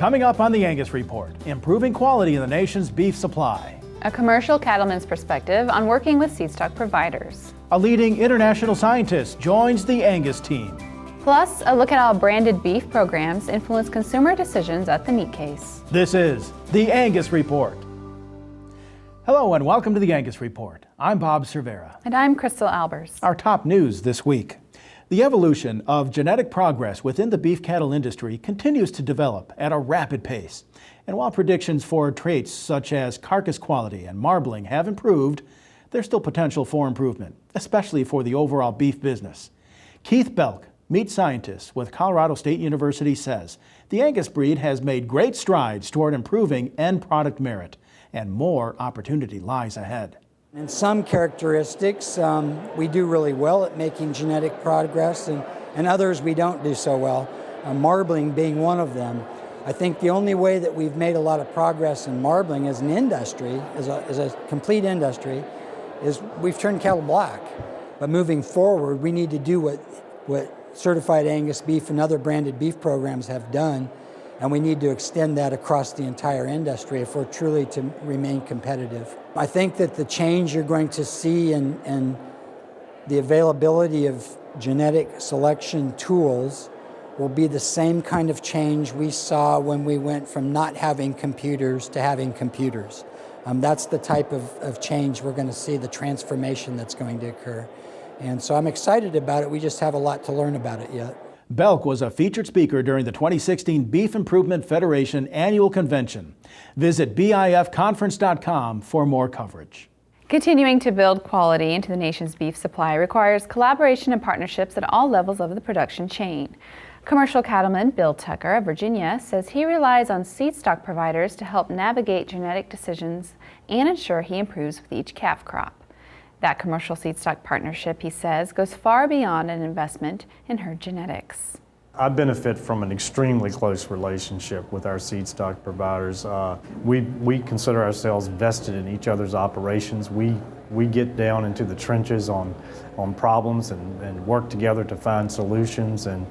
Coming up on the Angus Report, improving quality in the nation's beef supply. A commercial cattleman's perspective on working with seedstock providers. A leading international scientist joins the Angus team. Plus, a look at how branded beef programs influence consumer decisions at the meat case. This is the Angus Report. Hello and welcome to the Angus Report. I'm Bob Cervera. And I'm Crystal Albers. Our top news this week. The evolution of genetic progress within the beef cattle industry continues to develop at a rapid pace. And while predictions for traits such as carcass quality and marbling have improved, there's still potential for improvement, especially for the overall beef business. Keith Belk, meat scientist with Colorado State University, says the Angus breed has made great strides toward improving end product merit, and more opportunity lies ahead. In some characteristics, we do really well at making genetic progress, and others we don't do so well, marbling being one of them. I think the only way that we've made a lot of progress in marbling as an industry, as a complete industry, is we've turned cattle black. But moving forward, we need to do what certified Angus beef and other branded beef programs have done, and we need to extend that across the entire industry if we're truly to remain competitive. I think that the change you're going to see in the availability of genetic selection tools will be the same kind of change we saw when we went from not having computers to having computers. That's the type of change we're going to see, the transformation that's going to occur. And so I'm excited about it. We just have a lot to learn about it yet. Belk was a featured speaker during the 2016 Beef Improvement Federation Annual Convention. Visit bifconference.com for more coverage. Continuing to build quality into the nation's beef supply requires collaboration and partnerships at all levels of the production chain. Commercial cattleman Bill Tucker of Virginia says he relies on seedstock providers to help navigate genetic decisions and ensure he improves with each calf crop. That commercial seedstock partnership, he says, goes far beyond an investment in herd genetics. I benefit from an extremely close relationship with our seedstock providers. We consider ourselves vested in each other's operations. We get down into the trenches on problems and work together to find solutions and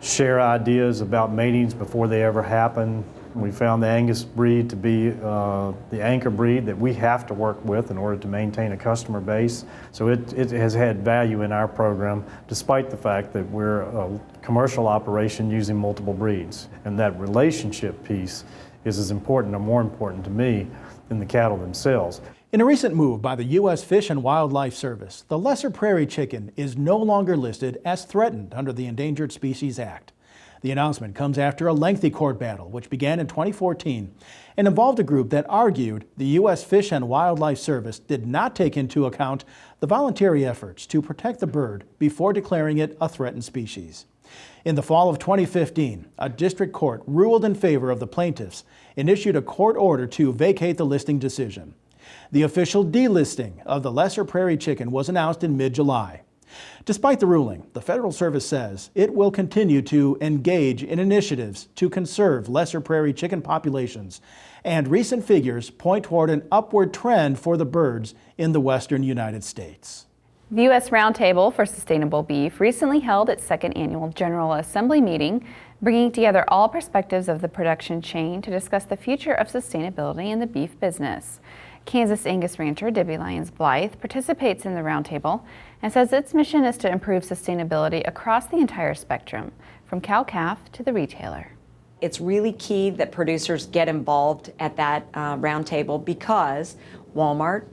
share ideas about matings before they ever happen. We found the Angus breed to be the anchor breed that we have to work with in order to maintain a customer base. So it has had value in our program, despite the fact that we're a commercial operation using multiple breeds. And that relationship piece is as important or more important to me than the cattle themselves. In a recent move by the U.S. Fish and Wildlife Service, the lesser-prairie chicken is no longer listed as threatened under the Endangered Species Act. The announcement comes after a lengthy court battle, which began in 2014 and involved a group that argued the U.S. Fish and Wildlife Service did not take into account the voluntary efforts to protect the bird before declaring it a threatened species. In the fall of 2015, a district court ruled in favor of the plaintiffs and issued a court order to vacate the listing decision. The official delisting of the lesser-prairie chicken was announced in mid-July. Despite the ruling, the Federal Service says it will continue to engage in initiatives to conserve lesser-prairie chicken populations, and recent figures point toward an upward trend for the birds in the western United States. The U.S. Roundtable for Sustainable Beef recently held its second annual General Assembly meeting, bringing together all perspectives of the production chain to discuss the future of sustainability in the beef business. Kansas Angus rancher Debbie Lyons-Blythe participates in the roundtable and says its mission is to improve sustainability across the entire spectrum, from cow-calf to the retailer. It's really key that producers get involved at that roundtable because Walmart,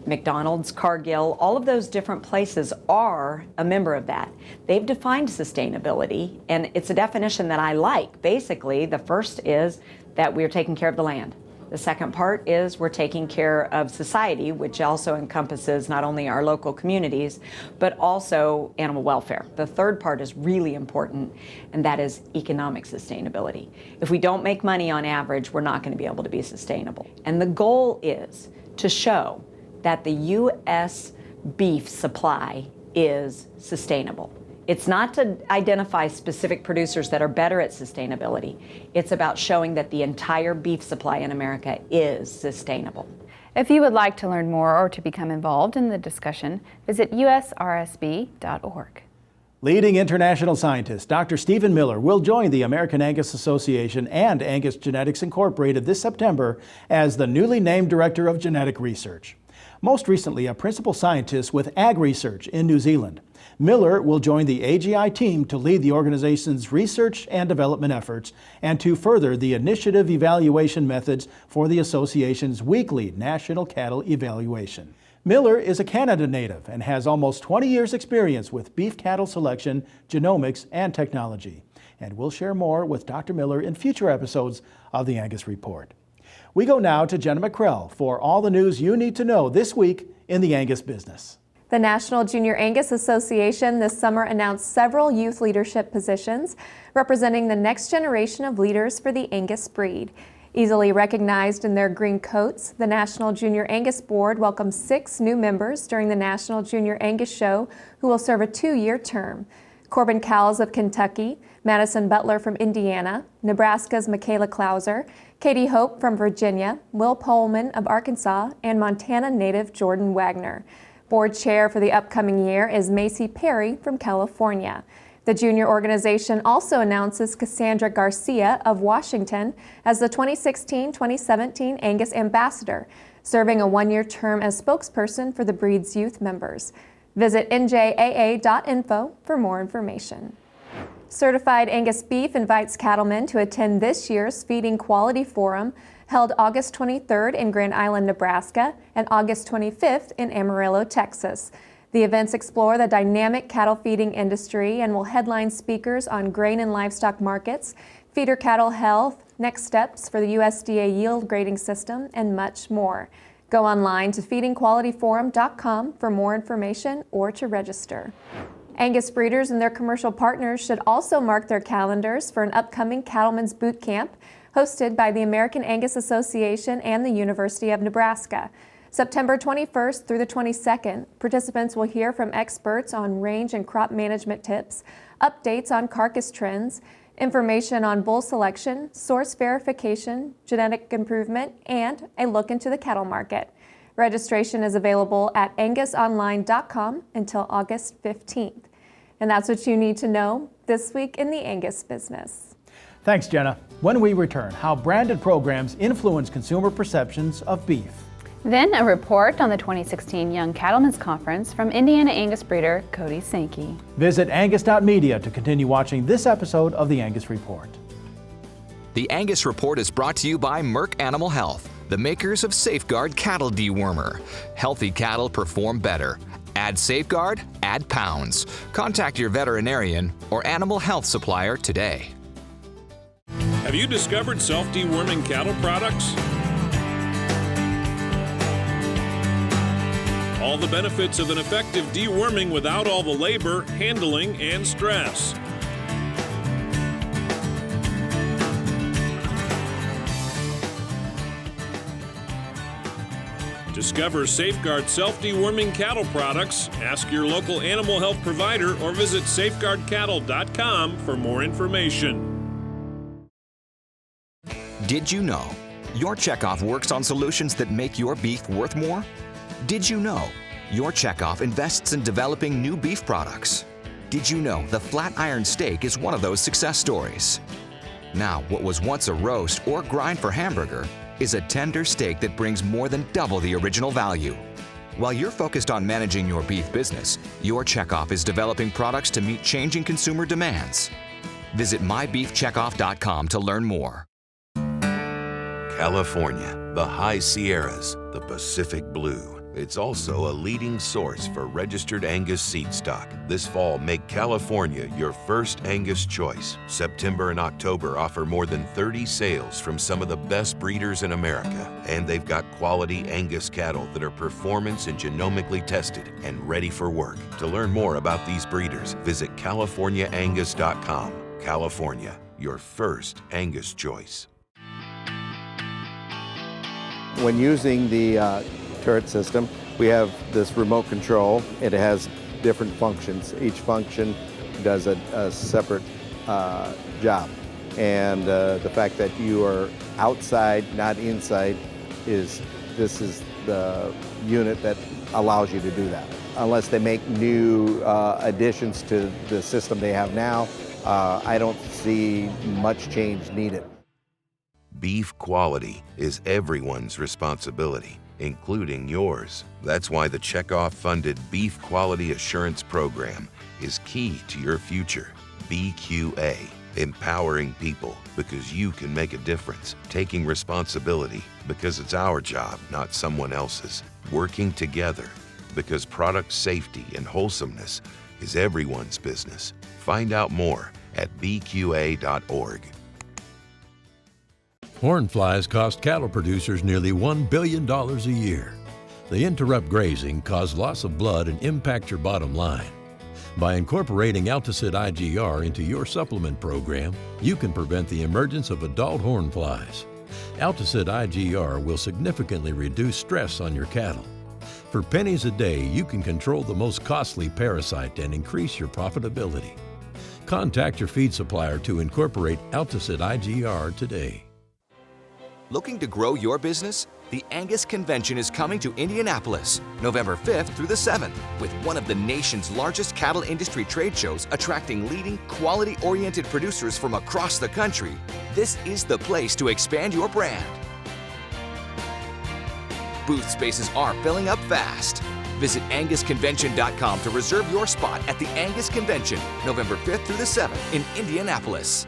McDonald's, Cargill, all of those different places are a member of that. They've defined sustainability, and it's a definition that I like. Basically, the first is that we're taking care of the land. The second part is we're taking care of society, which also encompasses not only our local communities, but also animal welfare. The third part is really important, and that is economic sustainability. If we don't make money on average, we're not going to be able to be sustainable. And the goal is to show that the U.S. beef supply is sustainable. It's not to identify specific producers that are better at sustainability. It's about showing that the entire beef supply in America is sustainable. If you would like to learn more or to become involved in the discussion, visit usrsb.org. Leading international scientist Dr. Stephen Miller will join the American Angus Association and Angus Genetics Incorporated this September as the newly named Director of Genetic Research. Most recently, a principal scientist with Ag Research in New Zealand. Miller will join the AGI team to lead the organization's research and development efforts and to further the initiative evaluation methods for the association's weekly National Cattle Evaluation. Miller is a Canada native and has almost 20 years' experience with beef cattle selection, genomics, and technology. And we'll share more with Dr. Miller in future episodes of the Angus Report. We go now to Jenna McCrell for all the news you need to know this week in the Angus business. The National Junior Angus Association this summer announced several youth leadership positions representing the next generation of leaders for the Angus breed. Easily recognized in their green coats, the National Junior Angus Board welcomes 6 new members during the National Junior Angus Show who will serve a 2-year term. Corbin Cowles of Kentucky, Madison Butler from Indiana, Nebraska's Michaela Clauser, Katie Hope from Virginia, Will Pullman of Arkansas, and Montana native Jordan Wagner. Board chair for the upcoming year is Macy Perry from California. The junior organization also announces Cassandra Garcia of Washington as the 2016-2017 Angus Ambassador, serving a 1-year term as spokesperson for the breed's youth members. Visit njaa.info for more information. Certified Angus Beef invites cattlemen to attend this year's Feeding Quality Forum, held August 23rd in Grand Island, Nebraska, and August 25th in Amarillo, Texas. The events explore the dynamic cattle feeding industry and will headline speakers on grain and livestock markets, feeder cattle health, next steps for the USDA yield grading system, and much more. Go online to feedingqualityforum.com for more information or to register. Angus breeders and their commercial partners should also mark their calendars for an upcoming Cattlemen's Boot Camp hosted by the American Angus Association and the University of Nebraska. September 21st through the 22nd, participants will hear from experts on range and crop management tips, updates on carcass trends, information on bull selection, source verification, genetic improvement, and a look into the cattle market. Registration is available at angusonline.com until August 15th. And that's what you need to know this week in the Angus business. Thanks, Jenna. When we return, how branded programs influence consumer perceptions of beef. Then a report on the 2016 Young Cattlemen's Conference from Indiana Angus breeder Cody Sankey. Visit angus.media to continue watching this episode of the Angus Report. The Angus Report is brought to you by Merck Animal Health, the makers of Safeguard Cattle Dewormer. Healthy cattle perform better. Add Safeguard, add pounds. Contact your veterinarian or animal health supplier today. Have you discovered self-deworming cattle products? All the benefits of an effective deworming without all the labor, handling, and stress. Discover Safeguard self-deworming cattle products, ask your local animal health provider, or visit safeguardcattle.com for more information. Did you know your checkoff works on solutions that make your beef worth more? Did you know your checkoff invests in developing new beef products? Did you know the flat iron steak is one of those success stories? Now, what was once a roast or grind for hamburger is a tender steak that brings more than double the original value. While you're focused on managing your beef business, your checkoff is developing products to meet changing consumer demands. Visit mybeefcheckoff.com to learn more. California, the High Sierras, the Pacific Blue. It's also a leading source for registered Angus seed stock. This fall, make California your first Angus choice. September and October offer more than 30 sales from some of the best breeders in America. And they've got quality Angus cattle that are performance and genomically tested and ready for work. To learn more about these breeders, visit CaliforniaAngus.com. California, your first Angus choice. When using the turret system, we have this remote control. It has different functions. Each function does a separate job. And the fact that you are outside, not inside, this is the unit that allows you to do that. Unless they make new additions to the system they have now, I don't see much change needed. Beef quality is everyone's responsibility, including yours. That's why the Checkoff-funded Beef Quality Assurance Program is key to your future. BQA, empowering people because you can make a difference, taking responsibility because it's our job, not someone else's, working together because product safety and wholesomeness is everyone's business. Find out more at bqa.org. Horn flies cost cattle producers nearly $1 billion a year. They interrupt grazing, cause loss of blood, and impact your bottom line. By incorporating Alticid IGR into your supplement program, you can prevent the emergence of adult horn flies. Alticid IGR will significantly reduce stress on your cattle. For pennies a day, you can control the most costly parasite and increase your profitability. Contact your feed supplier to incorporate Alticid IGR today. Looking to grow your business? The Angus Convention is coming to Indianapolis, November 5th through the 7th, with one of the nation's largest cattle industry trade shows attracting leading, quality-oriented producers from across the country. This is the place to expand your brand. Booth spaces are filling up fast. Visit angusconvention.com to reserve your spot at the Angus Convention, November 5th through the 7th in Indianapolis.